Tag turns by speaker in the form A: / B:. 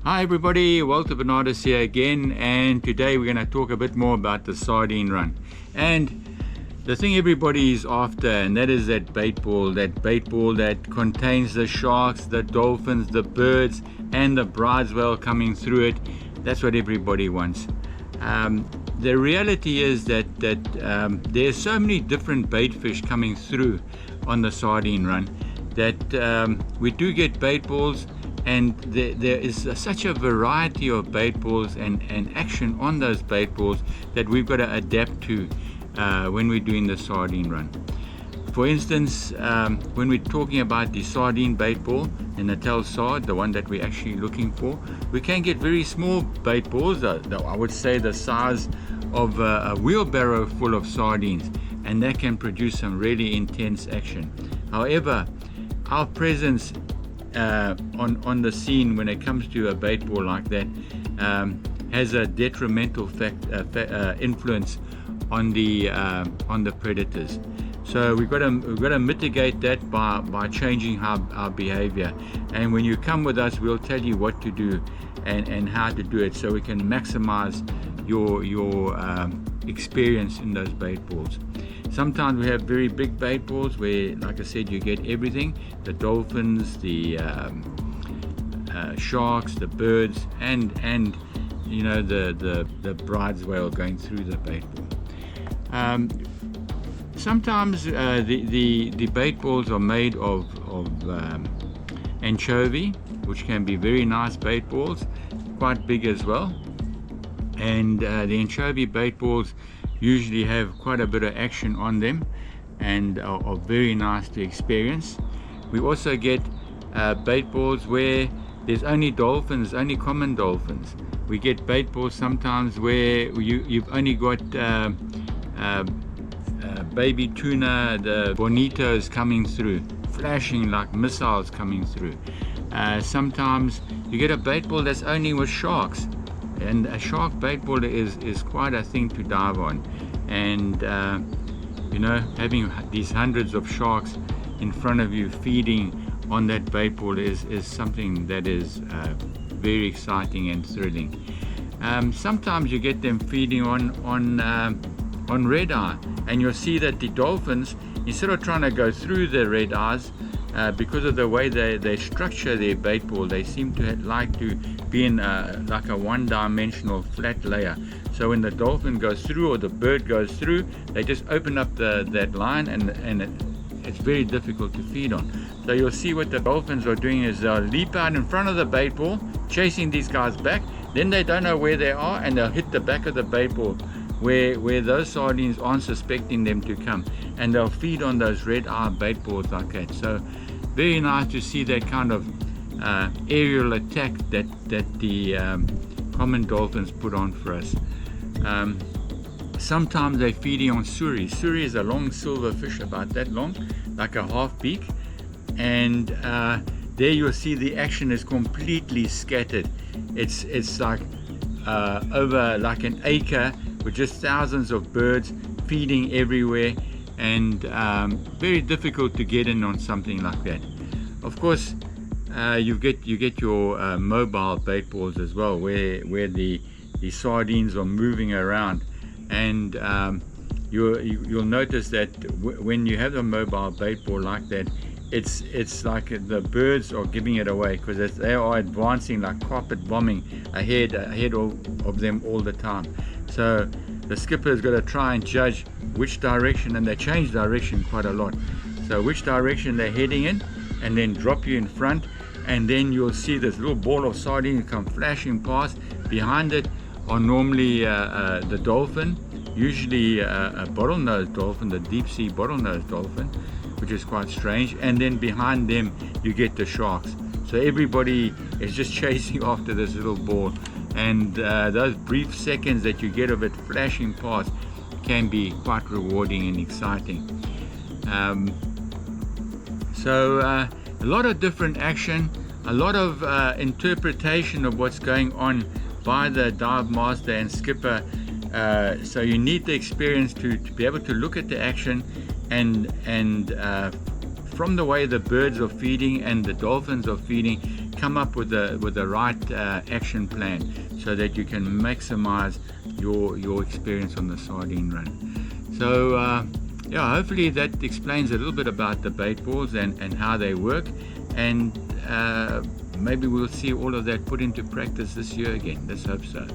A: Hi everybody, Walter Bernardis here again, and today we're going to talk a bit more about the Sardine Run. And the thing everybody is after, and that is that bait ball that contains the sharks, the dolphins, the birds, and the bronze whale coming through it. That's what everybody wants. The reality is that there's so many different bait fish coming through on the Sardine Run that we do get bait balls, and there is such a variety of bait balls and action on those bait balls that we've got to adapt to when we're doing the Sardine Run. For instance, when we're talking about the sardine bait ball, the Natal sard, the one that we're actually looking for, we can get very small bait balls, I would say the size of a wheelbarrow full of sardines, and that can produce some really intense action. However, our presence on the scene when it comes to a bait ball like that has a detrimental influence on the predators. So we've got to mitigate that by changing our behavior. And when you come with us, we'll tell you what to do and how to do it, so we can maximize your experience in those bait balls. Sometimes we have very big bait balls where, like I said, you get everything: the dolphins, the sharks, the birds, and you know, the bronze whale going through the bait ball. Sometimes the bait balls are made of anchovy, which can be very nice bait balls, quite big as well. And the anchovy bait balls usually have quite a bit of action on them and are very nice to experience. We also get bait balls where there's only dolphins, only common dolphins. We get bait balls sometimes where you've only got baby tuna, the bonitos coming through, flashing like missiles coming through. Sometimes you get a bait ball that's only with sharks, and a shark bait ball is quite a thing to dive on. And you know, having these hundreds of sharks in front of you feeding on that bait ball is something that is very exciting and thrilling. Sometimes you get them feeding on red eye, and you'll see that the dolphins, instead of trying to go through the red eyes, because of the way they structure their bait ball, they seem to like to be in like a one-dimensional flat layer. So when the dolphin goes through or the bird goes through, they just open up that line, and it's very difficult to feed on. So you'll see what the dolphins are doing is they'll leap out in front of the bait ball, chasing these guys back. Then they don't know where they are, and they'll hit the back of the bait ball where those sardines aren't suspecting them to come, and they'll feed on those red eye bait balls like that. So very nice to see that kind of aerial attack that the common dolphins put on for us. Sometimes they're feeding on suri. Suri is a long silver fish, about that long, like a half beak, and there you'll see the action is completely scattered. It's like over like an acre with just thousands of birds feeding everywhere, and very difficult to get in on something like that. Of course, you get your mobile bait balls as well, where the sardines are moving around, and you'll notice that when you have a mobile bait ball like that, it's like the birds are giving it away, because they are advancing like carpet bombing ahead of them all the time. So the skipper's got to try and judge which direction, and they change direction quite a lot, so which direction they're heading in, and then drop you in front, and then you'll see this little ball of sardines come flashing past. Behind it are normally the dolphin, usually a bottlenose dolphin, the deep sea bottlenose dolphin, which is quite strange, and then behind them you get the sharks. So everybody is just chasing after this little ball, and those brief seconds that you get of it flashing past can be quite rewarding and exciting. So a lot of different action, a lot of interpretation of what's going on by the dive master and skipper. So you need the experience to be able to look at the action, and from the way the birds are feeding and the dolphins are feeding, come up with the right action plan so that you can maximize your experience on the Sardine Run. So yeah, hopefully that explains a little bit about the bait balls and how they work, and maybe we'll see all of that put into practice this year again. Let's hope so.